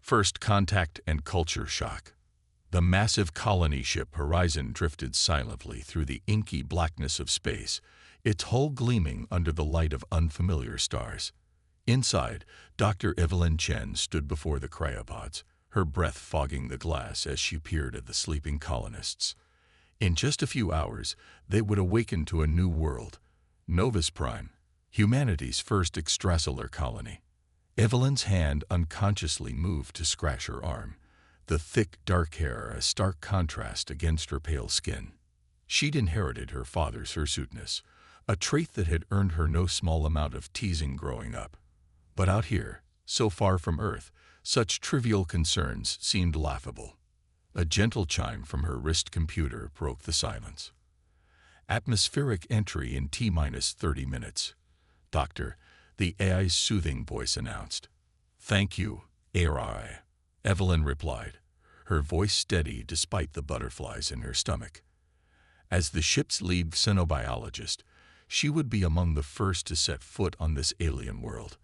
First contact and culture shock. The massive colony ship Horizon drifted silently through the inky blackness of space, its hull gleaming under the light of unfamiliar stars. Inside, Dr. Evelyn Chen stood before the cryopods, her breath fogging the glass as she peered at the sleeping colonists. In just a few hours, they would awaken to a new world, Novus Prime, humanity's first extrasolar colony. Evelyn's hand unconsciously moved to scratch her arm, the thick, dark hair a stark contrast against her pale skin. She'd inherited her father's hirsuteness, a trait that had earned her no small amount of teasing growing up. But out here, so far from Earth, such trivial concerns seemed laughable. A gentle chime from her wrist computer broke the silence. Atmospheric entry in T-minus 30 minutes. Doctor, the AI's soothing voice announced. Thank you, AI, Evelyn replied, her voice steady despite the butterflies in her stomach. As the ship's lead xenobiologist, she would be among the first to set foot on this alien world.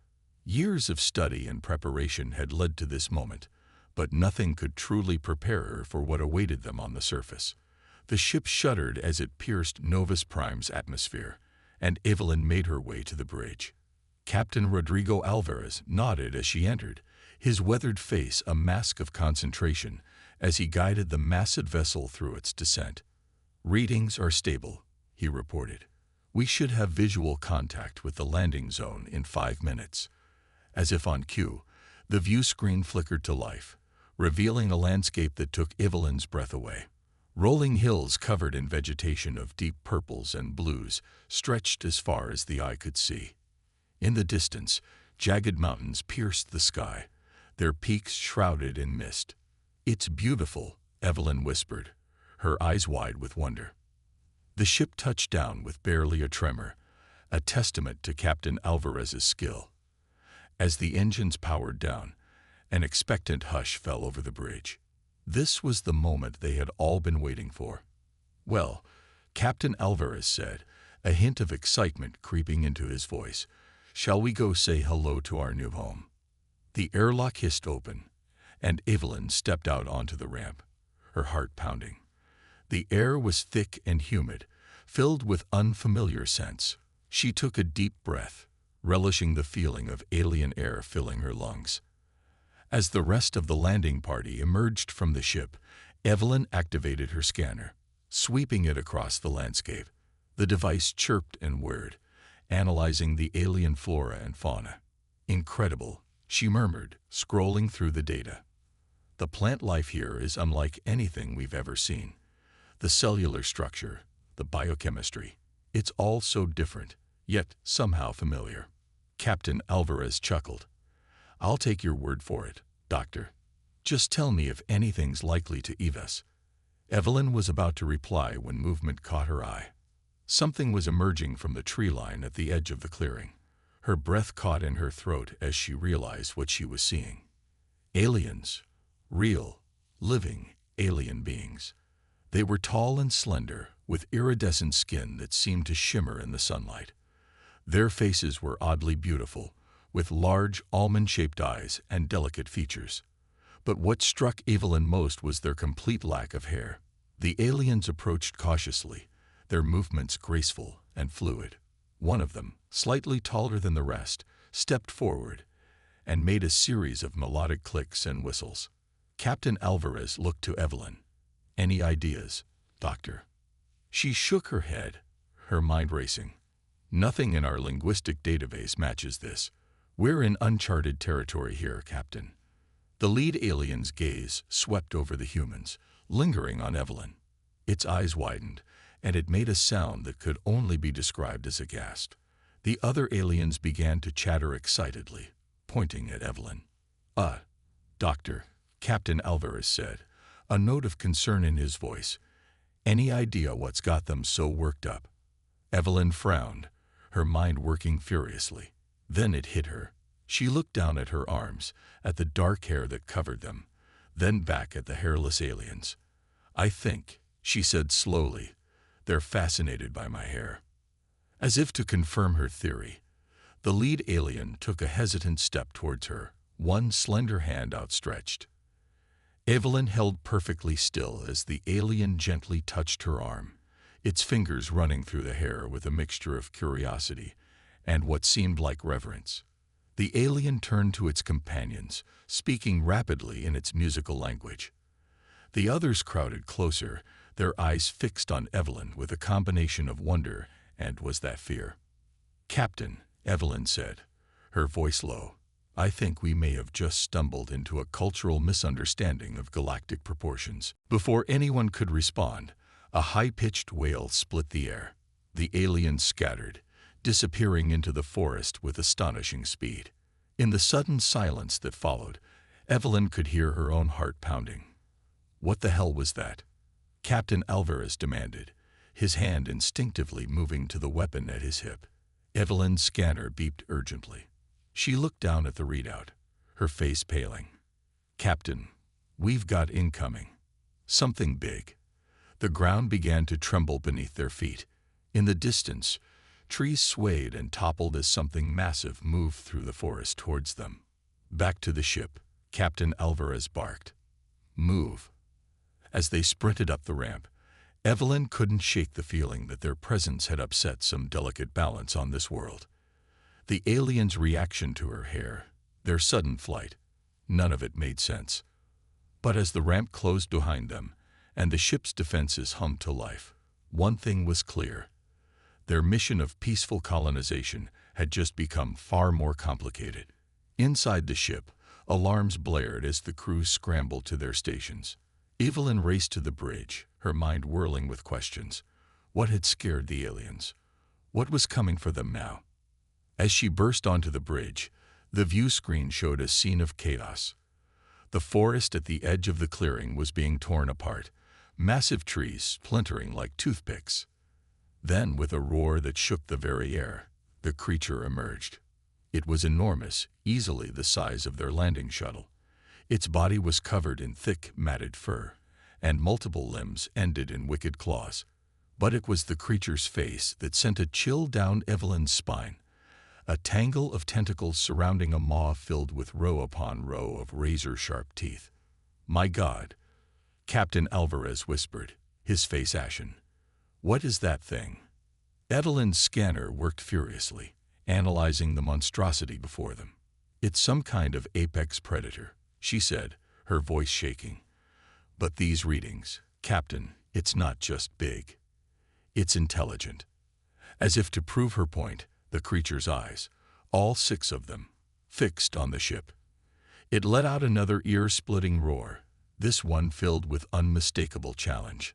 Years of study and preparation had led to this moment, but nothing could truly prepare her for what awaited them on the surface. The ship shuddered as it pierced Novus Prime's atmosphere, and Evelyn made her way to the bridge. Captain Rodrigo Alvarez nodded as she entered, his weathered face a mask of concentration as he guided the massive vessel through its descent. Readings are stable, he reported. We should have visual contact with the landing zone in 5 minutes. As if on cue, the view screen flickered to life, revealing a landscape that took Evelyn's breath away. Rolling hills covered in vegetation of deep purples and blues stretched as far as the eye could see. In the distance, jagged mountains pierced the sky, their peaks shrouded in mist. It's beautiful, Evelyn whispered, her eyes wide with wonder. The ship touched down with barely a tremor, a testament to Captain Alvarez's skill. As the engines powered down, an expectant hush fell over the bridge. This was the moment they had all been waiting for. Well, Captain Alvarez said, a hint of excitement creeping into his voice, shall we go say hello to our new home? The airlock hissed open, and Evelyn stepped out onto the ramp, her heart pounding. The air was thick and humid, filled with unfamiliar scents. She took a deep breath, relishing the feeling of alien air filling her lungs. As the rest of the landing party emerged from the ship, Evelyn activated her scanner, sweeping it across the landscape. The device chirped and whirred, analyzing the alien flora and fauna. Incredible, she murmured, scrolling through the data. The plant life here is unlike anything we've ever seen. The cellular structure, the biochemistry, it's all so different, yet somehow familiar. Captain Alvarez chuckled. I'll take your word for it, Doctor. Just tell me if anything's likely to eat us. Evelyn was about to reply when movement caught her eye. Something was emerging from the tree line at the edge of the clearing. Her breath caught in her throat as she realized what she was seeing. Aliens. Real, living alien beings. They were tall and slender, with iridescent skin that seemed to shimmer in the sunlight. Their faces were oddly beautiful, with large, almond-shaped eyes and delicate features. But what struck Evelyn most was their complete lack of hair. The aliens approached cautiously, their movements graceful and fluid. One of them, slightly taller than the rest, stepped forward and made a series of melodic clicks and whistles. Captain Alvarez looked to Evelyn. Any ideas, Doctor? She shook her head, her mind racing. Nothing in our linguistic database matches this. We're in uncharted territory here, Captain. The lead alien's gaze swept over the humans, lingering on Evelyn. Its eyes widened, and it made a sound that could only be described as a gasp. The other aliens began to chatter excitedly, pointing at Evelyn. Doctor, Captain Alvarez said, a note of concern in his voice. Any idea what's got them so worked up? Evelyn frowned, her mind working furiously. Then it hit her. She looked down at her arms, at the dark hair that covered them, then back at the hairless aliens. I think, she said slowly, they're fascinated by my hair. As if to confirm her theory, the lead alien took a hesitant step towards her, one slender hand outstretched. Evelyn held perfectly still as the alien gently touched her arm, its fingers running through the hair with a mixture of curiosity and what seemed like reverence. The alien turned to its companions, speaking rapidly in its musical language. The others crowded closer, their eyes fixed on Evelyn with a combination of wonder and, was that fear? "Captain," Evelyn said, her voice low, "I think we may have just stumbled into a cultural misunderstanding of galactic proportions." Before anyone could respond, a high-pitched wail split the air. The aliens scattered, disappearing into the forest with astonishing speed. In the sudden silence that followed, Evelyn could hear her own heart pounding. What the hell was that? Captain Alvarez demanded, his hand instinctively moving to the weapon at his hip. Evelyn's scanner beeped urgently. She looked down at the readout, her face paling. "Captain, we've got incoming. Something big." The ground began to tremble beneath their feet. In the distance, trees swayed and toppled as something massive moved through the forest towards them. "Back to the ship," Captain Alvarez barked. "Move." As they sprinted up the ramp, Evelyn couldn't shake the feeling that their presence had upset some delicate balance on this world. The aliens' reaction to her hair, their sudden flight, none of it made sense. But as the ramp closed behind them and the ship's defenses hummed to life, one thing was clear. Their mission of peaceful colonization had just become far more complicated. Inside the ship, alarms blared as the crew scrambled to their stations. Evelyn raced to the bridge, her mind whirling with questions. What had scared the aliens? What was coming for them now? As she burst onto the bridge, the view screen showed a scene of chaos. The forest at the edge of the clearing was being torn apart, massive trees splintering like toothpicks. Then, with a roar that shook the very air, the creature emerged. It was enormous, easily the size of their landing shuttle. Its body was covered in thick, matted fur, and multiple limbs ended in wicked claws. But it was the creature's face that sent a chill down Evelyn's spine. A tangle of tentacles surrounding a maw filled with row upon row of razor-sharp teeth. "My God," Captain Alvarez whispered, his face ashen. "What is that thing?" Evelyn's scanner worked furiously, analyzing the monstrosity before them. "It's some kind of apex predator," she said, her voice shaking. "But these readings, Captain, it's not just big. It's intelligent." As if to prove her point, the creature's eyes, all 6 of them, fixed on the ship. It let out another ear-splitting roar, this one filled with unmistakable challenge.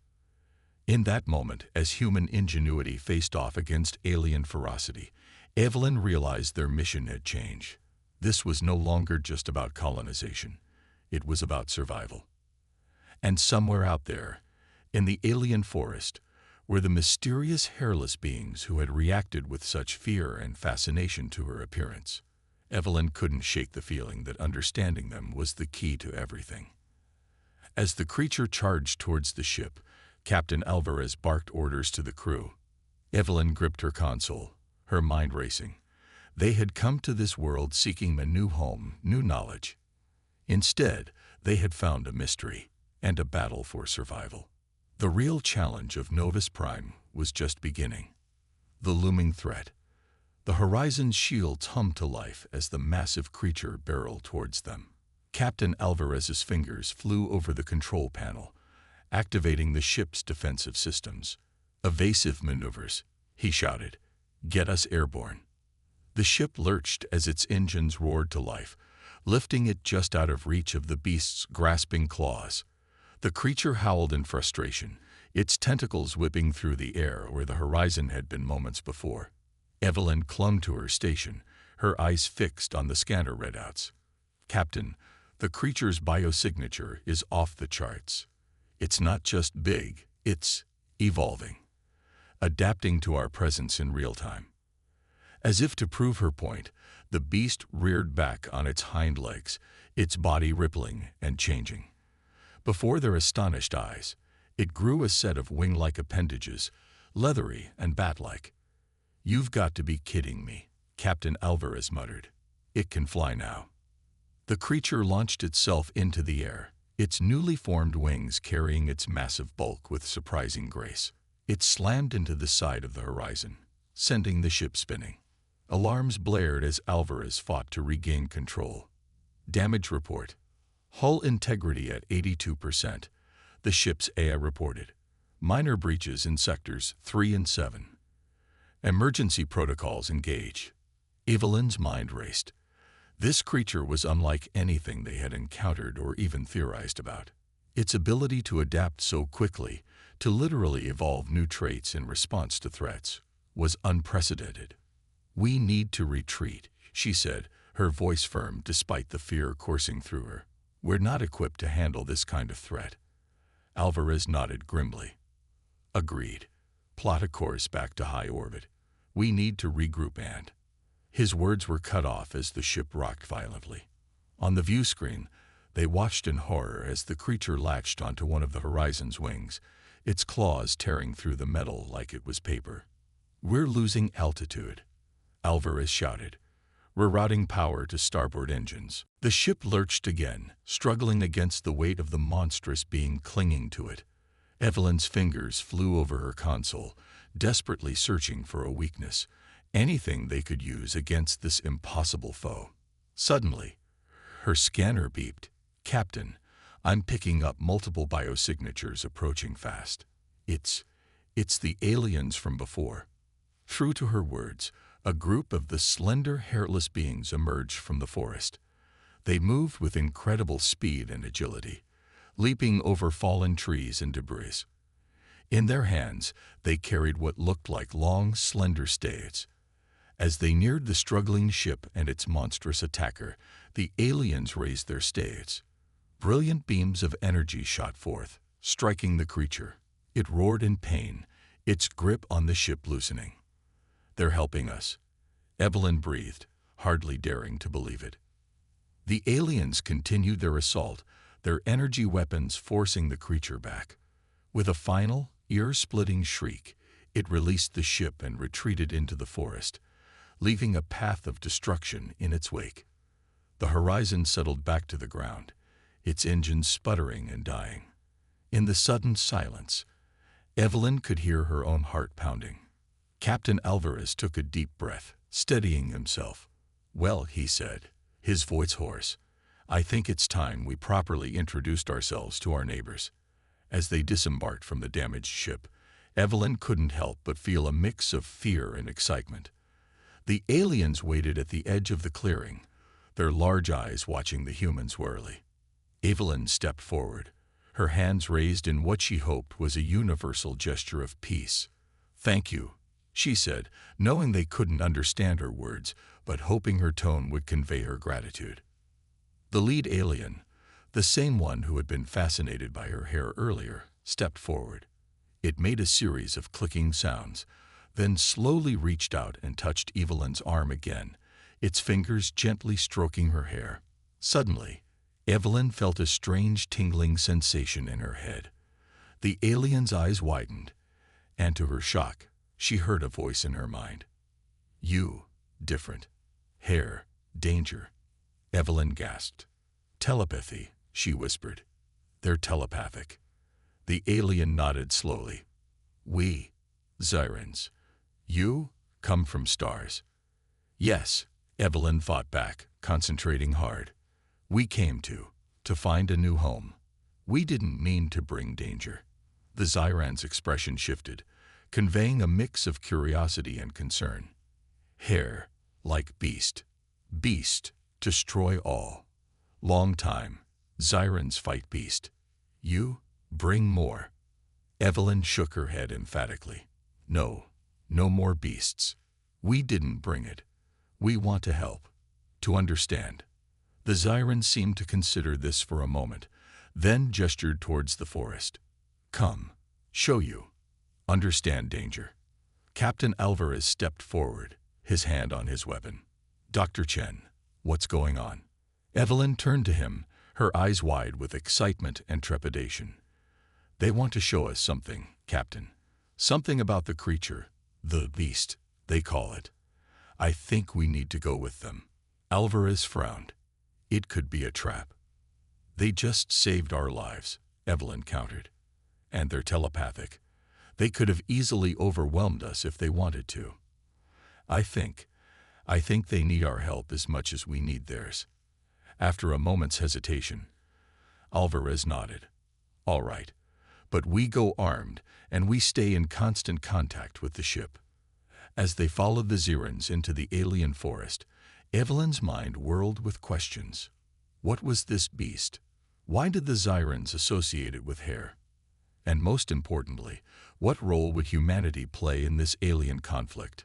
In that moment, as human ingenuity faced off against alien ferocity, Evelyn realized their mission had changed. This was no longer just about colonization. It was about survival. And somewhere out there, in the alien forest, were the mysterious hairless beings who had reacted with such fear and fascination to her appearance. Evelyn couldn't shake the feeling that understanding them was the key to everything. As the creature charged towards the ship, Captain Alvarez barked orders to the crew. Evelyn gripped her console, her mind racing. They had come to this world seeking a new home, new knowledge. Instead, they had found a mystery and a battle for survival. The real challenge of Novus Prime was just beginning. The looming threat. The horizon's shields hummed to life as the massive creature barreled towards them. Captain Alvarez's fingers flew over the control panel, activating the ship's defensive systems. "Evasive maneuvers," he shouted. "Get us airborne." The ship lurched as its engines roared to life, lifting it just out of reach of the beast's grasping claws. The creature howled in frustration, its tentacles whipping through the air where the horizon had been moments before. Evelyn clung to her station, her eyes fixed on the scanner readouts. "Captain, the creature's biosignature is off the charts. It's not just big, it's evolving, adapting to our presence in real time." As if to prove her point, the beast reared back on its hind legs, its body rippling and changing. Before their astonished eyes, it grew a set of wing-like appendages, leathery and bat-like. "You've got to be kidding me," Captain Alvarez muttered. "It can fly now." The creature launched itself into the air, its newly formed wings carrying its massive bulk with surprising grace. It slammed into the side of the horizon, sending the ship spinning. Alarms blared as Alvarez fought to regain control. Damage report. Hull integrity at 82%. The ship's AI reported. Minor breaches in sectors 3 and 7. Emergency protocols engaged. Evelyn's mind raced. This creature was unlike anything they had encountered or even theorized about. Its ability to adapt so quickly, to literally evolve new traits in response to threats, was unprecedented. "We need to retreat," she said, her voice firm despite the fear coursing through her. "We're not equipped to handle this kind of threat." Alvarez nodded grimly. "Agreed. Plot a course back to high orbit. We need to regroup and—" His words were cut off as the ship rocked violently. On the view screen, they watched in horror as the creature latched onto one of the Horizon's wings, its claws tearing through the metal like it was paper. "We're losing altitude," Alvarez shouted, rerouting power to starboard engines. The ship lurched again, struggling against the weight of the monstrous being clinging to it. Evelyn's fingers flew over her console, desperately searching for a weakness, anything they could use against this impossible foe. Suddenly, her scanner beeped. "Captain, I'm picking up multiple biosignatures approaching fast. It's the aliens from before." True to her words, a group of the slender, hairless beings emerged from the forest. They moved with incredible speed and agility, leaping over fallen trees and debris. In their hands, they carried what looked like long, slender staves. As they neared the struggling ship and its monstrous attacker, the aliens raised their staves. Brilliant beams of energy shot forth, striking the creature. It roared in pain, its grip on the ship loosening. "They're helping us," Evelyn breathed, hardly daring to believe it. The aliens continued their assault, their energy weapons forcing the creature back. With a final, ear-splitting shriek, it released the ship and retreated into the forest, leaving a path of destruction in its wake. The Horizon settled back to the ground, its engines sputtering and dying. In the sudden silence, Evelyn could hear her own heart pounding. Captain Alvarez took a deep breath, steadying himself. "Well," he said, his voice hoarse, "I think it's time we properly introduced ourselves to our neighbors." As they disembarked from the damaged ship, Evelyn couldn't help but feel a mix of fear and excitement. The aliens waited at the edge of the clearing, their large eyes watching the humans warily. Evelyn stepped forward, her hands raised in what she hoped was a universal gesture of peace. "Thank you," she said, knowing they couldn't understand her words, but hoping her tone would convey her gratitude. The lead alien, the same one who had been fascinated by her hair earlier, stepped forward. It made a series of clicking sounds, then slowly reached out and touched Evelyn's arm again, its fingers gently stroking her hair. Suddenly, Evelyn felt a strange tingling sensation in her head. The alien's eyes widened, and to her shock, she heard a voice in her mind. "You, different. Hair, danger." Evelyn gasped. "Telepathy," she whispered. "They're telepathic." The alien nodded slowly. "We, Zyrans. You come from stars." "Yes," Evelyn fought back, concentrating hard. "We came to find a new home. We didn't mean to bring danger." The Zyran's expression shifted, conveying a mix of curiosity and concern. "Hair, like beast. Beast, destroy all. Long time, Zyrans fight beast. You, bring more." Evelyn shook her head emphatically. "No, no more beasts. We didn't bring it. We want to help, to understand." The Zyran seemed to consider this for a moment, then gestured towards the forest. "Come, show you. Understand danger." Captain Alvarez stepped forward, his hand on his weapon. "Dr. Chen, what's going on?" Evelyn turned to him, her eyes wide with excitement and trepidation. "They want to show us something, Captain. Something about the creature, the beast, they call it. I think we need to go with them." Alvarez frowned. It could be a trap. They just saved our lives, Evelyn countered. And they're telepathic. They could have easily overwhelmed us if they wanted to. I think they need our help as much as we need theirs. After a moment's hesitation, Alvarez nodded. All right, but we go armed and we stay in constant contact with the ship. As they followed the Zirans into the alien forest, Evelyn's mind whirled with questions. What was this beast? Why did the Zirans associate it with hair? And most importantly, what role would humanity play in this alien conflict?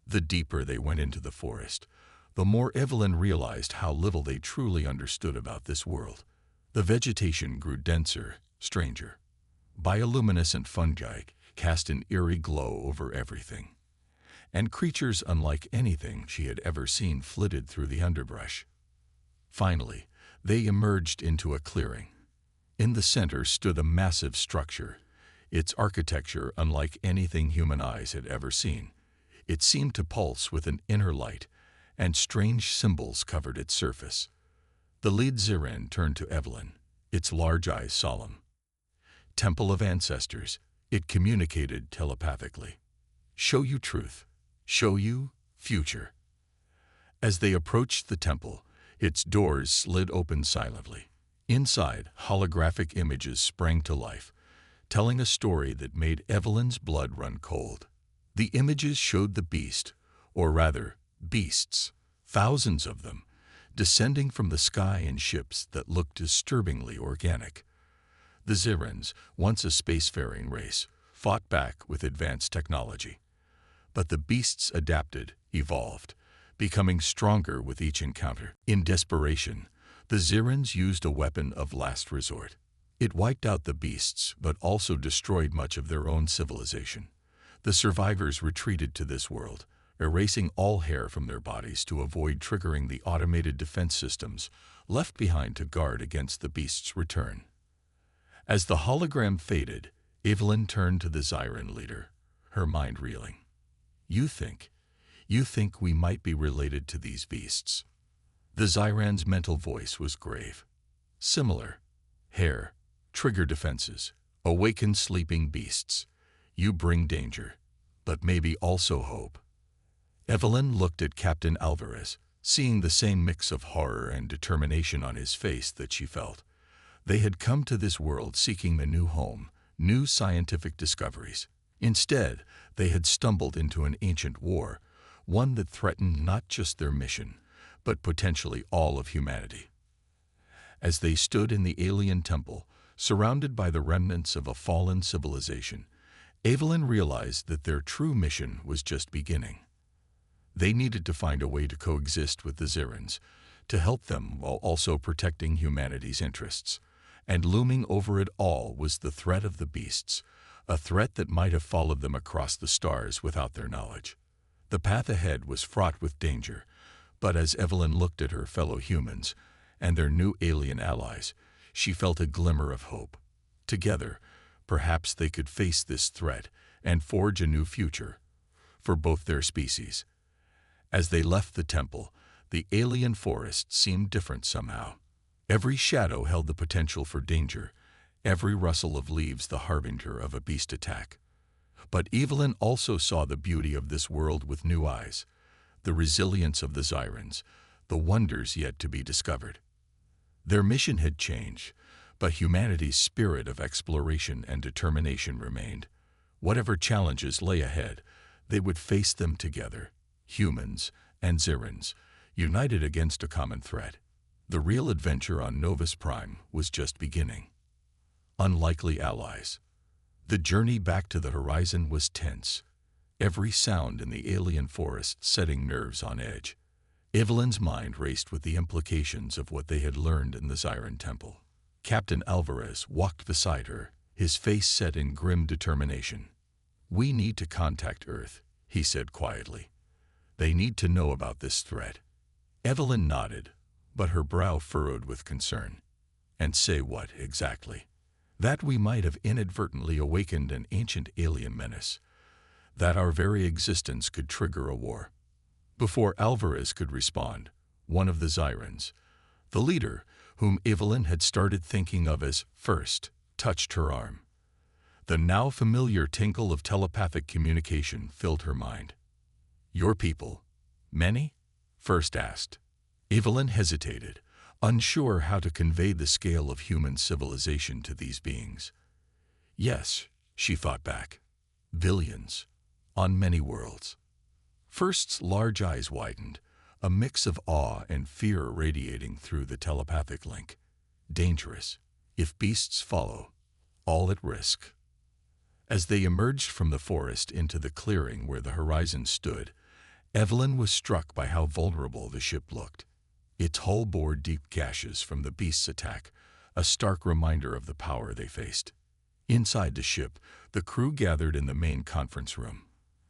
The deeper they went into the forest, the more Evelyn realized how little they truly understood about this world. The vegetation grew denser, stranger. Bioluminescent fungi cast an eerie glow over everything. And creatures unlike anything she had ever seen flitted through the underbrush. Finally, they emerged into a clearing. In the center stood a massive structure, its architecture unlike anything human eyes had ever seen. It seemed to pulse with an inner light, and strange symbols covered its surface. The lead Ziran turned to Evelyn, its large eyes solemn. Temple of Ancestors, it communicated telepathically. Show you truth. Show you future. As they approached the temple, its doors slid open silently. Inside, holographic images sprang to life, telling a story that made Evelyn's blood run cold. The images showed the beast, or rather, beasts, thousands of them, descending from the sky in ships that looked disturbingly organic. The Zirans, once a spacefaring race, fought back with advanced technology. But the beasts adapted, evolved, becoming stronger with each encounter. In desperation, the Zirans used a weapon of last resort. It wiped out the beasts, but also destroyed much of their own civilization. The survivors retreated to this world, erasing all hair from their bodies to avoid triggering the automated defense systems left behind to guard against the beast's return. As the hologram faded, Evelyn turned to the Ziran leader, her mind reeling. You think we might be related to these beasts? The Ziran's mental voice was grave. Similar. Hair, trigger defenses, awaken sleeping beasts. You bring danger, but maybe also hope. Evelyn looked at Captain Alvarez, seeing the same mix of horror and determination on his face that she felt. They had come to this world seeking a new home, new scientific discoveries. Instead, they had stumbled into an ancient war, one that threatened not just their mission, but potentially all of humanity. As they stood in the alien temple, surrounded by the remnants of a fallen civilization, Evelyn realized that their true mission was just beginning. They needed to find a way to coexist with the Zirans, to help them while also protecting humanity's interests. And looming over it all was the threat of the beasts, a threat that might have followed them across the stars without their knowledge. The path ahead was fraught with danger, but as Evelyn looked at her fellow humans and their new alien allies, she felt a glimmer of hope. Together, perhaps they could face this threat and forge a new future for both their species. As they left the temple, the alien forest seemed different somehow. Every shadow held the potential for danger, every rustle of leaves the harbinger of a beast attack. But Evelyn also saw the beauty of this world with new eyes, the resilience of the Zirans, the wonders yet to be discovered. Their mission had changed, but humanity's spirit of exploration and determination remained. Whatever challenges lay ahead, they would face them together, humans and Zirans, united against a common threat. The real adventure on Novus Prime was just beginning. Unlikely allies. The journey back to the horizon was tense, every sound in the alien forest setting nerves on edge. Evelyn's mind raced with the implications of what they had learned in the Ziran temple. Captain Alvarez walked beside her, his face set in grim determination. "We need to contact Earth," he said quietly. "They need to know about this threat." Evelyn nodded, but her brow furrowed with concern. "And say what, exactly?" "That we might have inadvertently awakened an ancient alien menace. That our very existence could trigger a war." Before Alvarez could respond, one of the Zirans, The leader, whom Evelyn had started thinking of as First, touched her arm. The now familiar tinkle of telepathic communication filled her mind. "Your people? Many?" First asked. Evelyn hesitated, unsure how to convey the scale of human civilization to these beings. "Yes," she thought back. "Billions. On many worlds." First's large eyes widened, a mix of awe and fear radiating through the telepathic link. Dangerous. If beasts follow, all at risk. As they emerged from the forest into the clearing where the horizon stood, Evelyn was struck by how vulnerable the ship looked. Its hull bore deep gashes from the beast's attack, a stark reminder of the power they faced. Inside the ship, the crew gathered in the main conference room.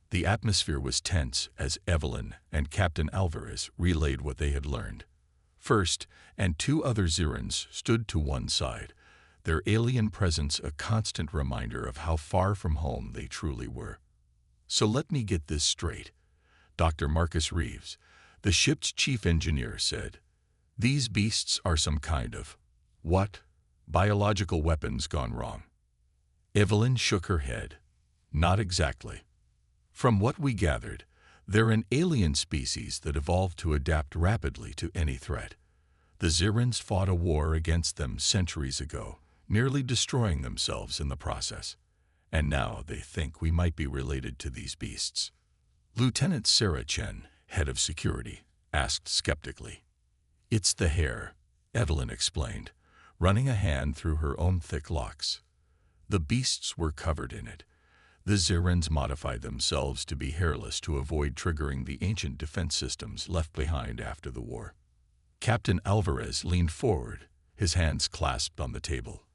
The atmosphere was tense as Evelyn and Captain Alvarez relayed what they had learned. First, and two other Zirans stood to one side, their alien presence a constant reminder of how far from home they truly were. "So let me get this straight," Dr. Marcus Reeves, the ship's chief engineer, said. "These beasts are some kind of, what, biological weapons gone wrong?" Evelyn shook her head. "Not exactly. From what we gathered, they're an alien species that evolved to adapt rapidly to any threat. The Zirans fought a war against them centuries ago, nearly destroying themselves in the process. And now they think we might be related to these beasts." Lieutenant Sarah Chen, head of security, asked skeptically. "It's the hair," Evelyn explained, running a hand through her own thick locks. "The beasts were covered in it. The Zirans modified themselves to be hairless to avoid triggering the ancient defense systems left behind after the war." Captain Alvarez leaned forward, his hands clasped on the table.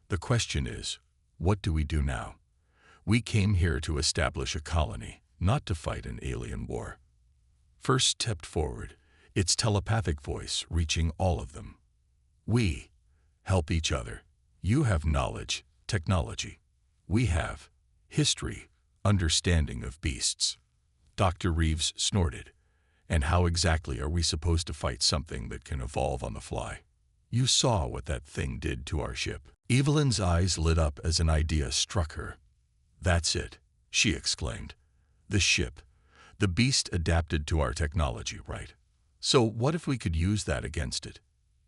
"The question is, what do we do now? We came here to establish a colony, not to fight an alien war." First stepped forward, its telepathic voice reaching all of them. "We help each other. You have knowledge, technology. We have history, understanding of beasts." Dr. Reeves snorted. "And how exactly are we supposed to fight something that can evolve on the fly? You saw what that thing did to our ship." Evelyn's eyes lit up as an idea struck her. "That's it," she exclaimed. "The ship. The beast adapted to our technology, right? So what if we could use that against it?"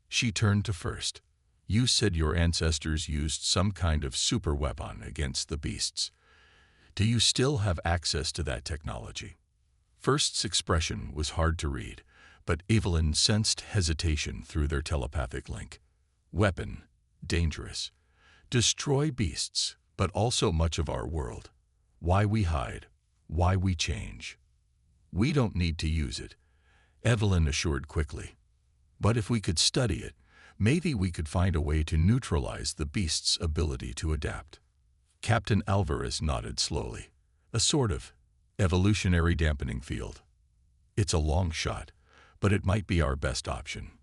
She turned to First. "You said your ancestors used some kind of super weapon against the beasts. Do you still have access to that technology?" First's expression was hard to read, but Evelyn sensed hesitation through their telepathic link. "Weapon. Dangerous. Destroy beasts, but also much of our world. Why we hide. Why we change." "We don't need to use it," Evelyn assured quickly. "But if we could study it, maybe we could find a way to neutralize the beast's ability to adapt." Captain Alvarez nodded slowly. "A sort of evolutionary dampening field. It's a long shot, but it might be our best option."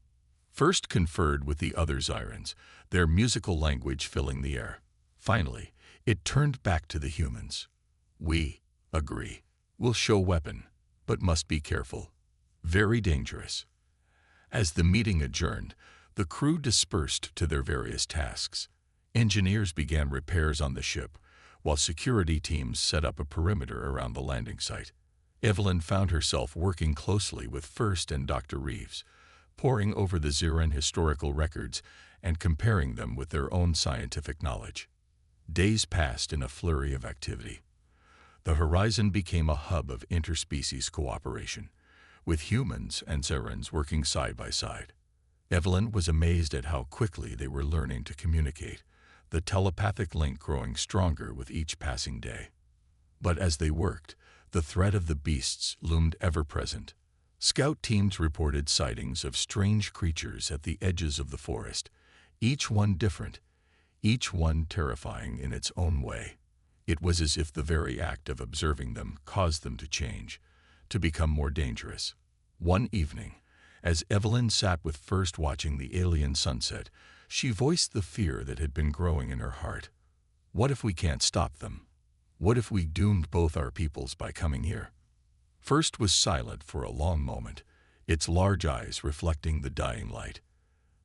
First conferred with the other Zirans, their musical language filling the air. Finally, it turned back to the humans. "We agree. We'll show weapon, but must be careful. Very dangerous." As the meeting adjourned, the crew dispersed to their various tasks. Engineers began repairs on the ship, while security teams set up a perimeter around the landing site. Evelyn found herself working closely with First and Dr. Reeves, poring over the Ziran historical records and comparing them with their own scientific knowledge. Days passed in a flurry of activity. The horizon became a hub of interspecies cooperation, with humans and Zirans working side by side. Evelyn was amazed at how quickly they were learning to communicate, the telepathic link growing stronger with each passing day. But as they worked, the threat of the beasts loomed ever-present. Scout teams reported sightings of strange creatures at the edges of the forest, each one different, each one terrifying in its own way. It was as if the very act of observing them caused them to change, to become more dangerous. One evening, as Evelyn sat with First watching the alien sunset, she voiced the fear that had been growing in her heart. "What if we can't stop them? What if we doomed both our peoples by coming here?" First was silent for a long moment, its large eyes reflecting the dying light.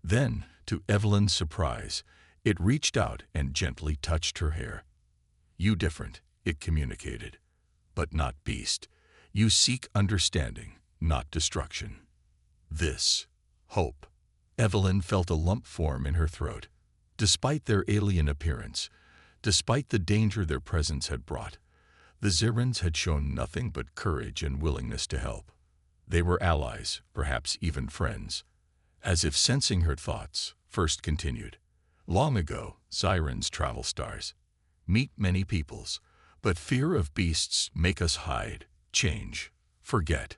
Then, to Evelyn's surprise, it reached out and gently touched her hair. "You different," it communicated, "but not beast. You seek understanding, not destruction." This, hope. Evelyn felt a lump form in her throat. Despite their alien appearance, despite the danger their presence had brought, the Zirans had shown nothing but courage and willingness to help. They were allies, perhaps even friends. As if sensing her thoughts, First continued. "Long ago, Zirans travel stars, meet many peoples, but fear of beasts make us hide, change, forget.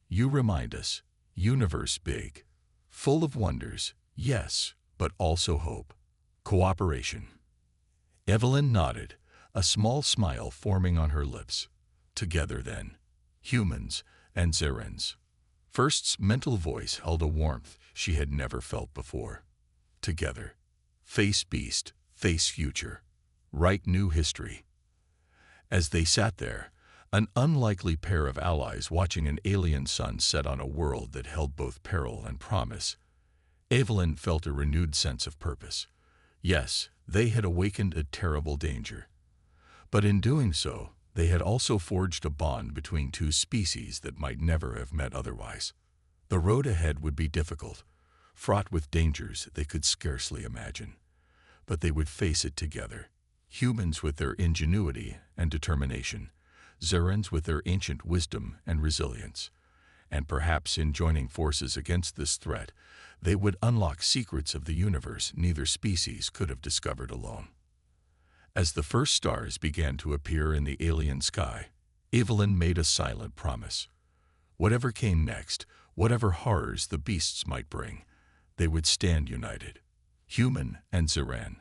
You remind us, universe big, full of wonders, yes, but also hope, cooperation." Evelyn nodded, a small smile forming on her lips. Together then, humans and Zirans. First's mental voice held a warmth she had never felt before. Together, face beast, face future, write new history. As they sat there, an unlikely pair of allies watching an alien sun set on a world that held both peril and promise, Evelyn felt a renewed sense of purpose. Yes, they had awakened a terrible danger. But in doing so, they had also forged a bond between two species that might never have met otherwise. The road ahead would be difficult, fraught with dangers they could scarcely imagine. But they would face it together, humans with their ingenuity and determination, Zirans with their ancient wisdom and resilience. And perhaps in joining forces against this threat, they would unlock secrets of the universe neither species could have discovered alone. As the first stars began to appear in the alien sky, Evelyn made a silent promise. Whatever came next, whatever horrors the beasts might bring, they would stand united, human and Ziran,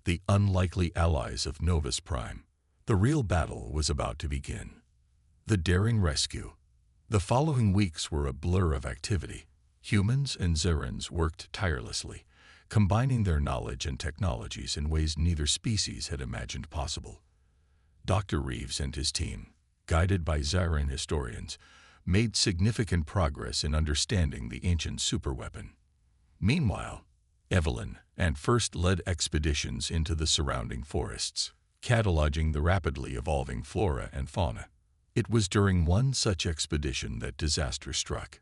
the unlikely allies of Novus Prime. The real battle was about to begin. The daring rescue. The following weeks were a blur of activity. Humans and Zirans worked tirelessly, combining their knowledge and technologies in ways neither species had imagined possible. Dr. Reeves and his team, guided by Ziran historians, made significant progress in understanding the ancient superweapon. Meanwhile, Evelyn and First led expeditions into the surrounding forests, cataloging the rapidly evolving flora and fauna. It was during one such expedition that disaster struck.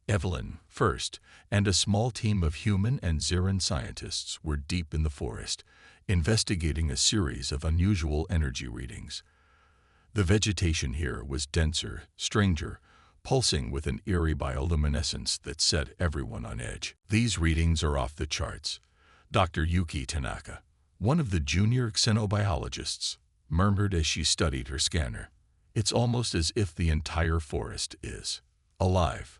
Evelyn, First, and a small team of human and Ziran scientists were deep in the forest, investigating a series of unusual energy readings. The vegetation here was denser, stranger, pulsing with an eerie bioluminescence that set everyone on edge. "These readings are off the charts," Dr. Yuki Tanaka, one of the junior xenobiologists, murmured as she studied her scanner. "It's almost as if the entire forest is alive,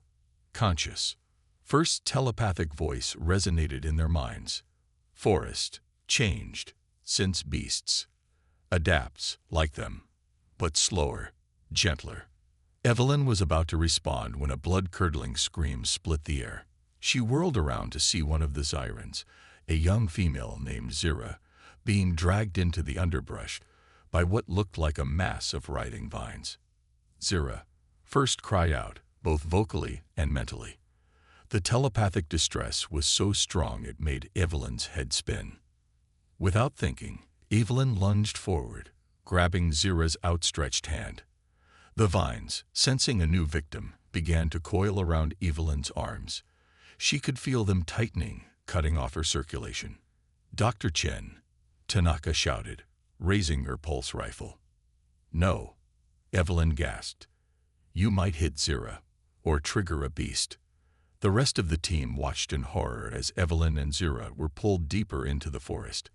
conscious." First telepathic voice resonated in their minds. "Forest, changed, since beasts. Adapts, like them, but slower, gentler." Evelyn was about to respond when a blood-curdling scream split the air. She whirled around to see one of the Zirans, a young female named Zira, being dragged into the underbrush by what looked like a mass of writhing vines. Zira, First cried out, both vocally and mentally. The telepathic distress was so strong it made Evelyn's head spin. Without thinking, Evelyn lunged forward, grabbing Zira's outstretched hand. The vines, sensing a new victim, began to coil around Evelyn's arms. She could feel them tightening, cutting off her circulation. "Dr. Chen," Tanaka shouted, raising her pulse rifle. "No," Evelyn gasped. "You might hit Zira, or trigger a beast." The rest of the team watched in horror as Evelyn and Zira were pulled deeper into the forest.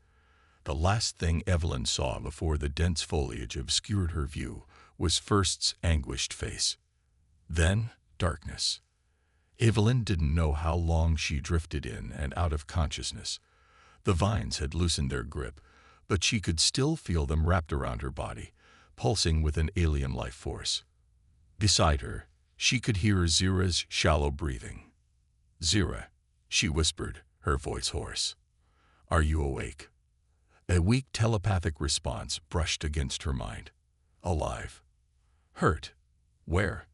The last thing Evelyn saw before the dense foliage obscured her view was First's anguished face. Then, darkness. Evelyn didn't know how long she drifted in and out of consciousness. The vines had loosened their grip, but she could still feel them wrapped around her body, pulsing with an alien life force. Beside her, she could hear Zira's shallow breathing. "Zira," she whispered, her voice hoarse. "Are you awake?" A weak telepathic response brushed against her mind. "Alive." "Hurt. Where?"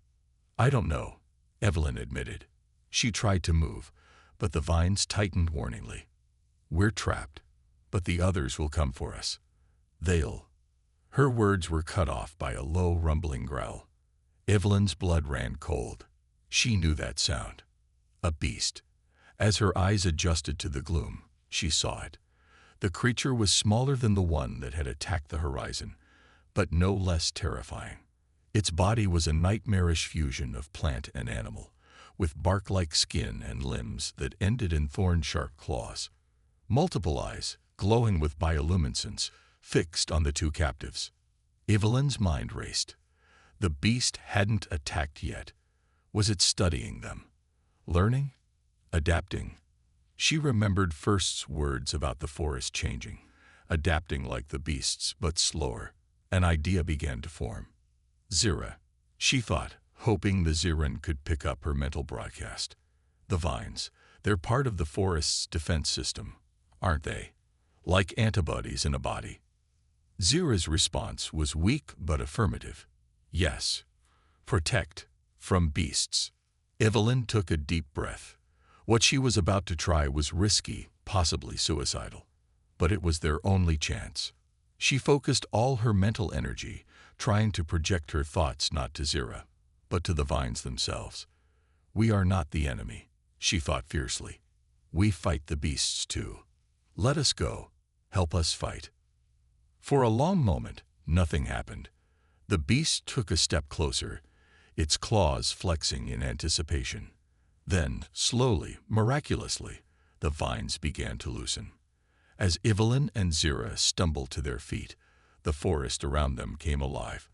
"I don't know," Evelyn admitted. She tried to move, but the vines tightened warningly. "We're trapped, but the others will come for us. They'll—" Her words were cut off by a low, rumbling growl. Evelyn's blood ran cold. She knew that sound. A beast. As her eyes adjusted to the gloom, she saw it. The creature was smaller than the one that had attacked the horizon, but no less terrifying. Its body was a nightmarish fusion of plant and animal, with bark-like skin and limbs that ended in thorn-sharp claws. Multiple eyes, glowing with bioluminescence, fixed on the two captives. Evelyn's mind raced. The beast hadn't attacked yet. Was it studying them? Learning? Adapting? She remembered First's words about the forest changing, adapting like the beasts, but slower. An idea began to form. Zira, she thought, hoping the Ziran could pick up her mental broadcast. The vines, they're part of the forest's defense system, aren't they? Like antibodies in a body. Zira's response was weak but affirmative. Yes. Protect. From beasts. Evelyn took a deep breath. What she was about to try was risky, possibly suicidal. But it was their only chance. She focused all her mental energy, trying to project her thoughts not to Zira, but to the vines themselves. "We are not the enemy," she thought fiercely. "We fight the beasts too. Let us go. Help us fight." For a long moment, nothing happened. The beast took a step closer, its claws flexing in anticipation. Then, slowly, miraculously, the vines began to loosen. As Evelyn and Zira stumbled to their feet, the forest around them came alive.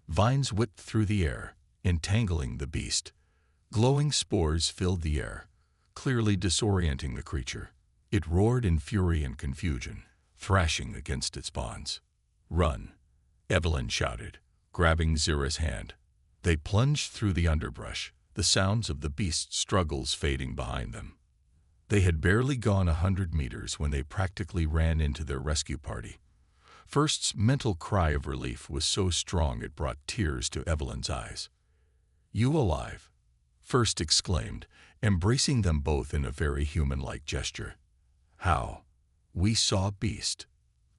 Vines whipped through the air, entangling the beast. Glowing spores filled the air, clearly disorienting the creature. It roared in fury and confusion, thrashing against its bonds. "Run," Evelyn shouted, grabbing Zira's hand. They plunged through the underbrush, the sounds of the beast's struggles fading behind them. They had barely gone 100 meters when they practically ran into their rescue party. First's mental cry of relief was so strong it brought tears to Evelyn's eyes. "You alive?" First exclaimed, embracing them both in a very human-like gesture. "How?" "We saw beast."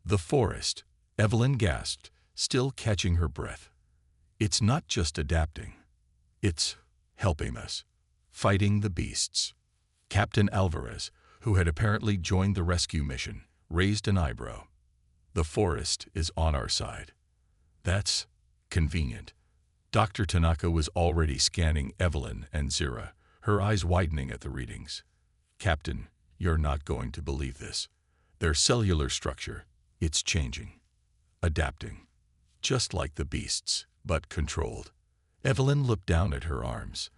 "The forest," Evelyn gasped, still catching her breath. "It's not just adapting. It's helping us. Fighting the beasts." Captain Alvarez, who had apparently joined the rescue mission, raised an eyebrow. "The forest is on our side." "That's convenient." Dr. Tanaka was already scanning Evelyn and Zira, her eyes widening at the readings. "Captain, you're not going to believe this. Their cellular structure, it's changing. Adapting. Just like the beasts, but controlled." Evelyn looked down at her arms.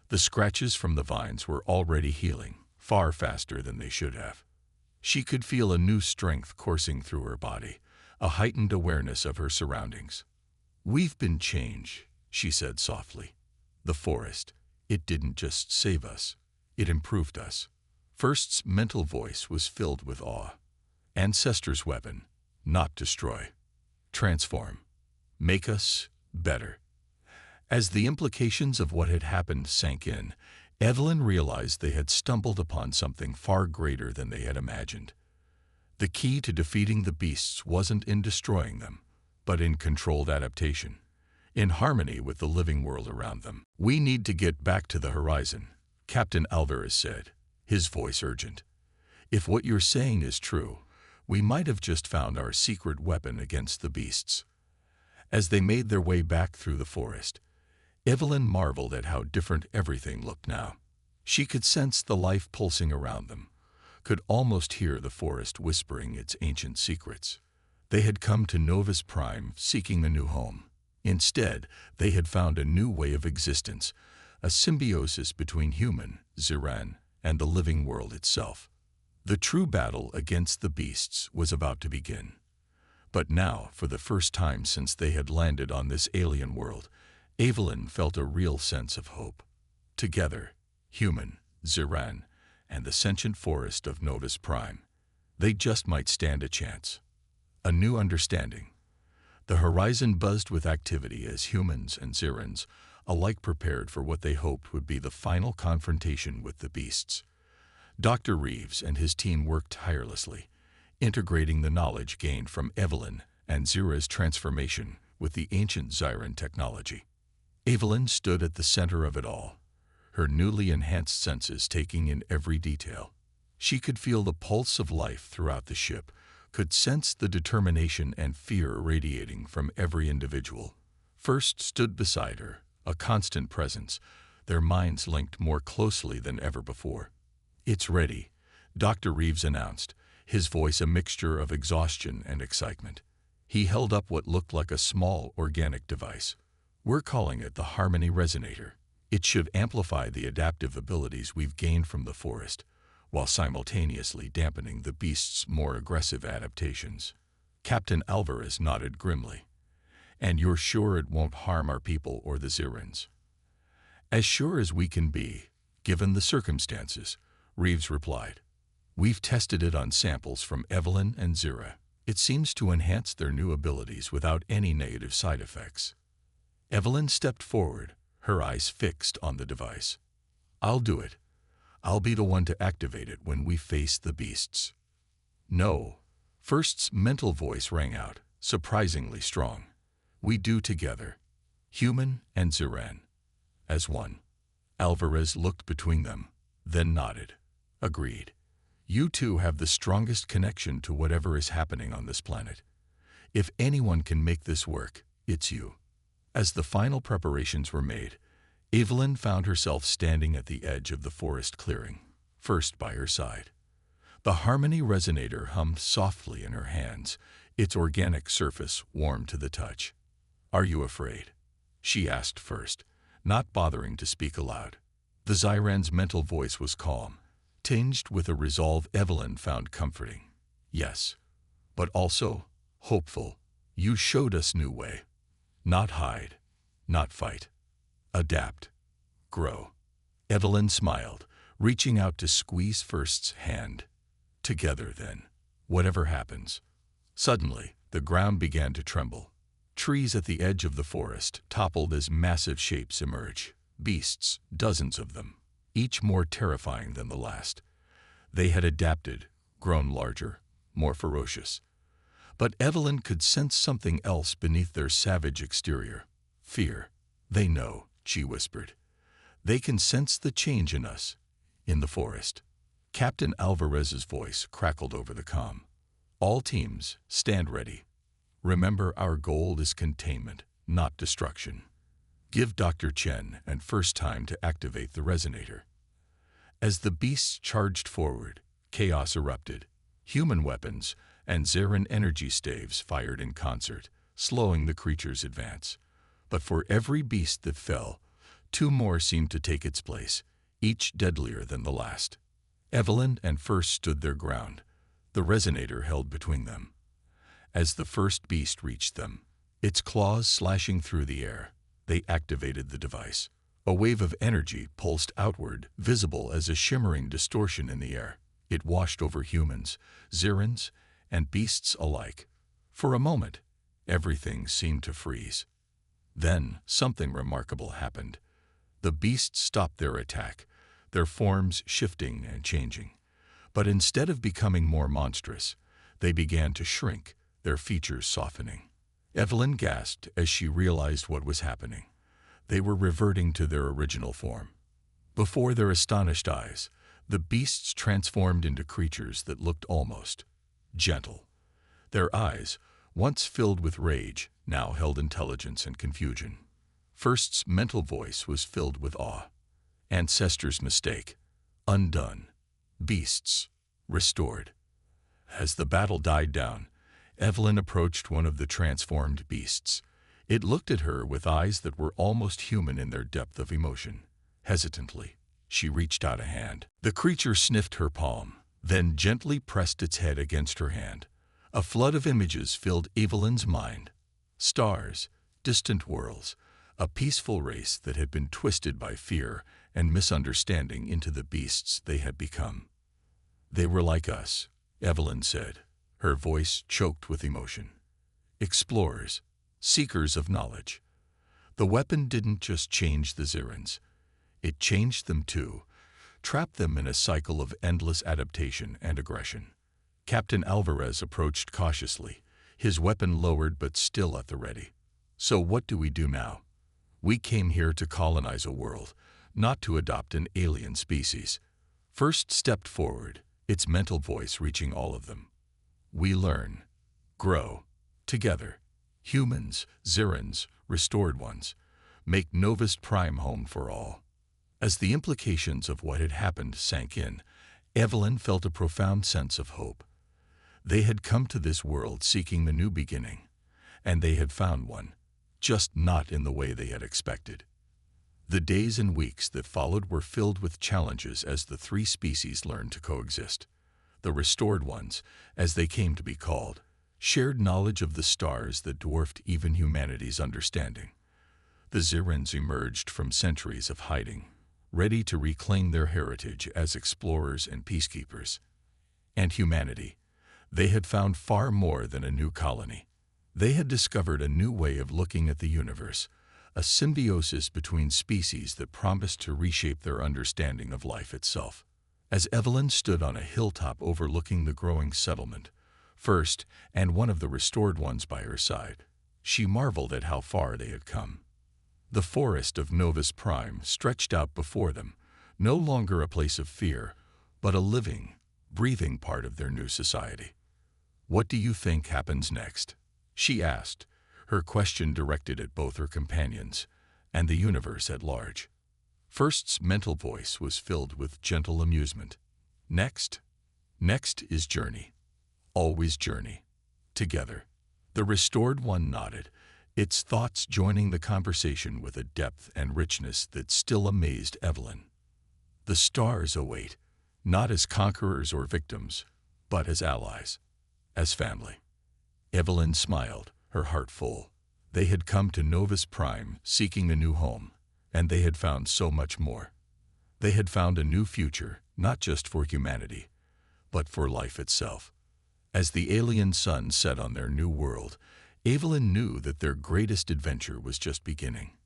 The scratches from the vines were already healing, far faster than they should have. She could feel a new strength coursing through her body, a heightened awareness of her surroundings. "We've been changed," she said softly. "The forest, it didn't just save us, it improved us." First's mental voice was filled with awe. "Ancestors' weapon, not destroy. Transform. Make us better." As the implications of what had happened sank in, Evelyn realized they had stumbled upon something far greater than they had imagined. The key to defeating the beasts wasn't in destroying them, but in controlled adaptation, in harmony with the living world around them. "We need to get back to the horizon," Captain Alvarez said, his voice urgent. "If what you're saying is true, we might have just found our secret weapon against the beasts." As they made their way back through the forest, Evelyn marveled at how different everything looked now. She could sense the life pulsing around them, could almost hear the forest whispering its ancient secrets. They had come to Novus Prime seeking a new home. Instead, they had found a new way of existence, a symbiosis between human, Ziran, and the living world itself. The true battle against the beasts was about to begin. But now, for the first time since they had landed on this alien world, Evelyn felt a real sense of hope. Together, human, Ziran, and the sentient forest of Novus Prime, they just might stand a chance. A new understanding. The horizon buzzed with activity as humans and Zirans alike prepared for what they hoped would be the final confrontation with the beasts. Dr. Reeves and his team worked tirelessly, integrating the knowledge gained from Evelyn and Zira's transformation with the ancient Zyran technology. Evelyn stood at the center of it all, her newly enhanced senses taking in every detail. She could feel the pulse of life throughout the ship, could sense the determination and fear radiating from every individual. First stood beside her, a constant presence, their minds linked more closely than ever before. "It's ready," Dr. Reeves announced, his voice a mixture of exhaustion and excitement. He held up what looked like a small organic device. "We're calling it the Harmony Resonator. It should amplify the adaptive abilities we've gained from the forest, while simultaneously dampening the beast's more aggressive adaptations." Captain Alvarez nodded grimly. "And you're sure it won't harm our people or the Zirans?" "As sure as we can be, given the circumstances," Reeves replied. "We've tested it on samples from Evelyn and Zira. It seems to enhance their new abilities without any negative side effects." Evelyn stepped forward, her eyes fixed on the device. "I'll do it. I'll be the one to activate it when we face the beasts." "No." First's mental voice rang out, surprisingly strong. "We do together, human and Ziran, as one." Alvarez looked between them, then nodded. "Agreed. You two have the strongest connection to whatever is happening on this planet. If anyone can make this work, it's you." As the final preparations were made, Evelyn found herself standing at the edge of the forest clearing, First by her side. The Harmony Resonator hummed softly in her hands, its organic surface warm to the touch. "Are you afraid?" she asked First, not bothering to speak aloud. The Zyran's mental voice was calm, tinged with a resolve Evelyn found comforting. "Yes, but also hopeful. You showed us new way. Not hide, not fight. Adapt, grow." Evelyn smiled, reaching out to squeeze First's hand. "Together, then, whatever happens." Suddenly, the ground began to tremble. Trees at the edge of the forest toppled as massive shapes emerged. Beasts, dozens of them, each more terrifying than the last. They had adapted, grown larger, more ferocious. But Evelyn could sense something else beneath their savage exterior. "Fear. They know," she whispered. "They can sense the change in us, in the forest." Captain Alvarez's voice crackled over the comm. "All teams, stand ready. Remember, our goal is containment, not destruction. Give Dr. Chen and First time to activate the resonator." As the beasts charged forward, chaos erupted. Human weapons and Zarin energy staves fired in concert, slowing the creature's advance. But for every beast that fell, two more seemed to take its place, each deadlier than the last. Evelyn and First stood their ground, the resonator held between them. As the first beast reached them, its claws slashing through the air, they activated the device. A wave of energy pulsed outward, visible as a shimmering distortion in the air. It washed over humans, Zirans, and beasts alike. For a moment, everything seemed to freeze. Then, something remarkable happened. The beasts stopped their attack, their forms shifting and changing. But instead of becoming more monstrous, they began to shrink, their features softening. Evelyn gasped as she realized what was happening. They were reverting to their original form. Before their astonished eyes, the beasts transformed into creatures that looked almost gentle. Their eyes, once filled with rage, now held intelligence and confusion. First's mental voice was filled with awe. Ancestors' mistake, undone. Beasts, restored. As the battle died down, Evelyn approached one of the transformed beasts. It looked at her with eyes that were almost human in their depth of emotion. Hesitantly, she reached out a hand. The creature sniffed her palm, then gently pressed its head against her hand. A flood of images filled Evelyn's mind. Stars, distant worlds, a peaceful race that had been twisted by fear and misunderstanding into the beasts they had become. "They were like us," Evelyn said, her voice choked with emotion. "Explorers, seekers of knowledge. The weapon didn't just change the Zirans. It changed them too, trapped them in a cycle of endless adaptation and aggression. Captain Alvarez approached cautiously, his weapon lowered but still at the ready. "So what do we do now? We came here to colonize a world, not to adopt an alien species." First stepped forward, its mental voice reaching all of them. "We learn, grow, together. Humans, Zirans, restored ones, make Novus Prime home for all." As the implications of what had happened sank in, Evelyn felt a profound sense of hope. They had come to this world seeking the new beginning, and they had found one, just not in the way they had expected. The days and weeks that followed were filled with challenges as the three species learned to coexist. The restored ones, as they came to be called, shared knowledge of the stars that dwarfed even humanity's understanding. The Zirans emerged from centuries of hiding, ready to reclaim their heritage as explorers and peacekeepers. And humanity, they had found far more than a new colony. They had discovered a new way of looking at the universe, a symbiosis between species that promised to reshape their understanding of life itself. As Evelyn stood on a hilltop overlooking the growing settlement, first and one of the restored ones by her side, she marveled at how far they had come. The forest of Novus Prime stretched out before them, no longer a place of fear, but a living, breathing part of their new society. "What do you think happens next?" she asked, her question directed at both her companions and the universe at large. First's mental voice was filled with gentle amusement. "Next is journey. Always journey. Together." The restored one nodded, its thoughts joining the conversation with a depth and richness that still amazed Evelyn. "The stars await, not as conquerors or victims, but as allies, as family." Evelyn smiled, her heart full. They had come to Novus Prime seeking a new home, and they had found so much more. They had found a new future, not just for humanity, but for life itself. As the alien sun set on their new world, Evelyn knew that their greatest adventure was just beginning.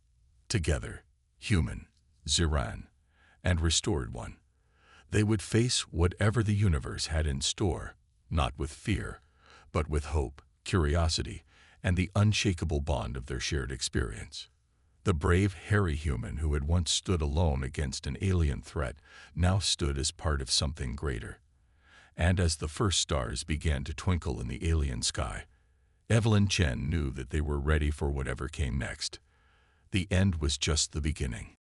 Together, human, Ziran, and restored one, they would face whatever the universe had in store, not with fear, but with hope, curiosity, and the unshakable bond of their shared experience. The brave, hairy human who had once stood alone against an alien threat now stood as part of something greater. And as the first stars began to twinkle in the alien sky, Evelyn Chen knew that they were ready for whatever came next. The end was just the beginning.